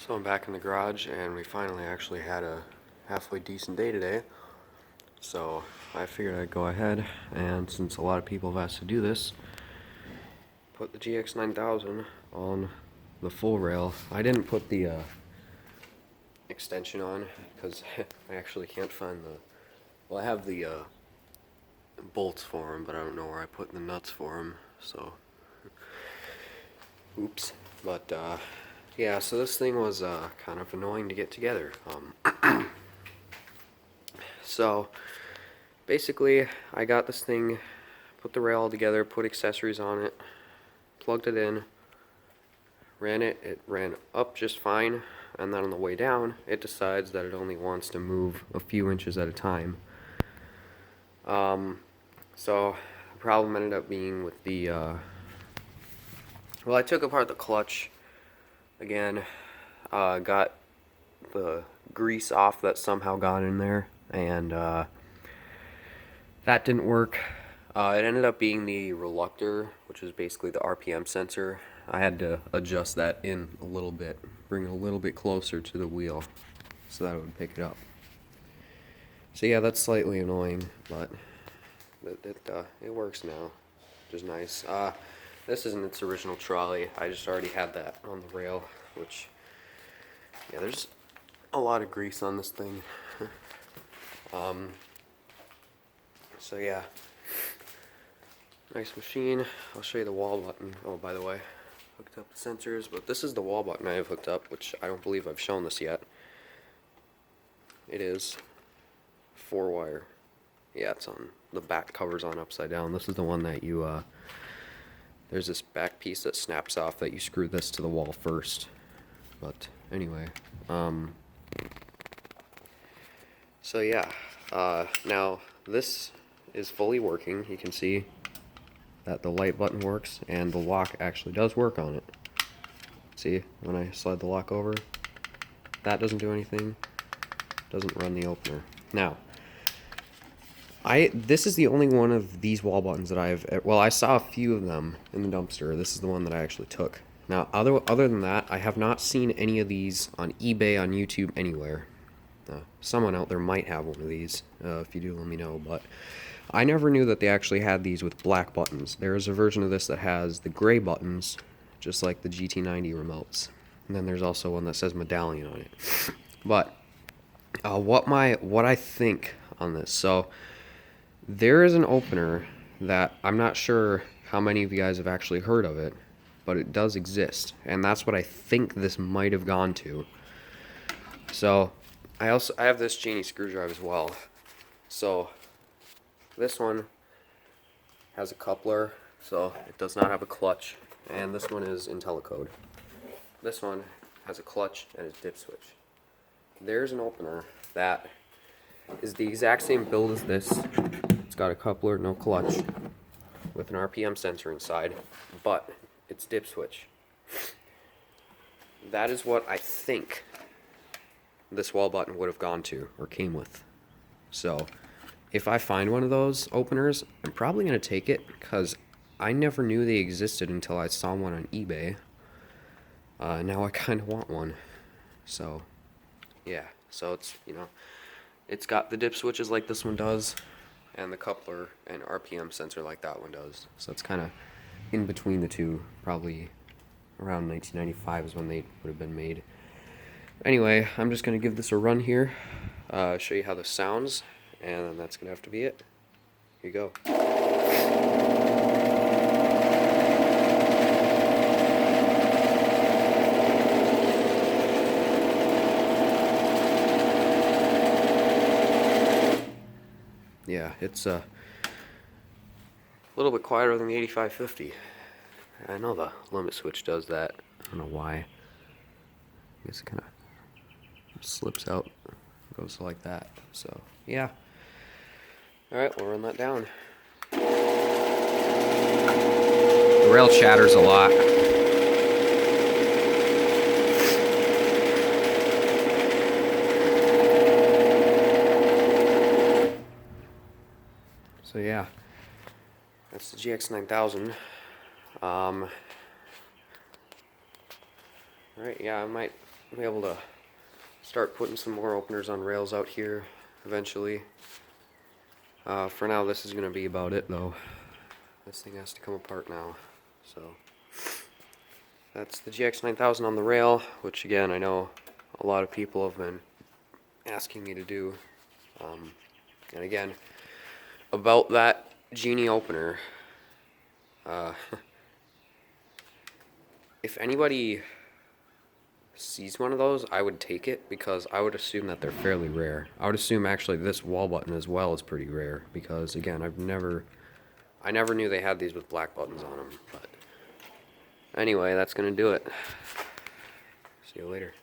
So I'm back in the garage, and we finally actually had a halfway decent day today. So I figured I'd go ahead, and since a lot of people have asked to do this, put the GX9000 on the full rail. I didn't put the extension on because I actually can't find the... Well, I have the bolts for them, but I don't know where I put the nuts for them, so... Oops. But, yeah, so this thing was kind of annoying to get together. So, basically, I got this thing, put the rail all together, put accessories on it, plugged it in, it ran up just fine, and then on the way down, it decides that it only wants to move a few inches at a time. So, the problem ended up being with the, well, I took apart the clutch again, got the grease off that somehow got in there, and that didn't work. It ended up being the reluctor, which is basically the RPM sensor. I had to adjust that in a little bit, bring it a little bit closer to the wheel so that it would pick it up. So yeah, that's slightly annoying, but it works now, which is nice. This isn't its original trolley. I just already had that on the rail, which, yeah, there's a lot of grease on this thing. So yeah, nice machine. I'll show you the wall button. Oh, by the way, hooked up the sensors, but this is the wall button I have hooked up, which I don't believe I've shown this yet. It is 4-wire. Yeah, it's on the back, cover's on upside down. This is the one that you there's this back piece that snaps off that you screw this to the wall first. But anyway, so yeah, now this is fully working. You can see that the light button works, and the lock actually does work on it. See, when I slide the lock over, that doesn't do anything, doesn't run the opener. Now, this is the only one of these wall buttons that I saw a few of them in the dumpster. This is the one that I actually took. Now, other than that, I have not seen any of these on eBay, on YouTube, anywhere. Someone out there might have one of these. If you do, let me know. But I never knew that they actually had these with black buttons. There is a version of this that has the gray buttons, just like the GT90 remotes. And then there's also one that says Medallion on it. But what I think on this, so there is an opener that I'm not sure how many of you guys have actually heard of it, but it does exist, and that's what I think this might have gone to. So I have this Genie screwdriver as well. So this one has a coupler, so it does not have a clutch, and this one is IntelliCode. This one has a clutch and a dip switch. There's an opener that is the exact same build as this. It's got a coupler, no clutch, with an RPM sensor inside, but it's dip switch. That is what I think this wall button would have gone to, or came with. So if I find one of those openers, I'm probably going to take it, because I never knew they existed until I saw one on eBay. Now I kind of want one. So yeah, so it's, it's got the dip switches like this one does, and the coupler and RPM sensor like that one does. So it's kind of in between the two. Probably around 1995 is when they would have been made. Anyway, I'm just going to give this a run here, show you how this sounds, and then that's going to have to be it. Here you go. Yeah, it's a little bit quieter than the 8550. I know the limit switch does that. I don't know why. I guess it kind of slips out, goes like that. So, yeah. Alright, we'll run that down. The rail chatters a lot. So yeah, that's the GX9000. Alright, yeah, I might I'll be able to start putting some more openers on rails out here eventually. For now, this is going to be about it, though. This thing has to come apart now. So that's the GX9000 on the rail, which again, I know a lot of people have been asking me to do. And again, about that Genie opener, if anybody sees one of those, I would take it, because I would assume that they're fairly rare. I would assume actually this wall button as well is pretty rare, because again, I never knew they had these with black buttons on them. But anyway, that's gonna do it. See you later.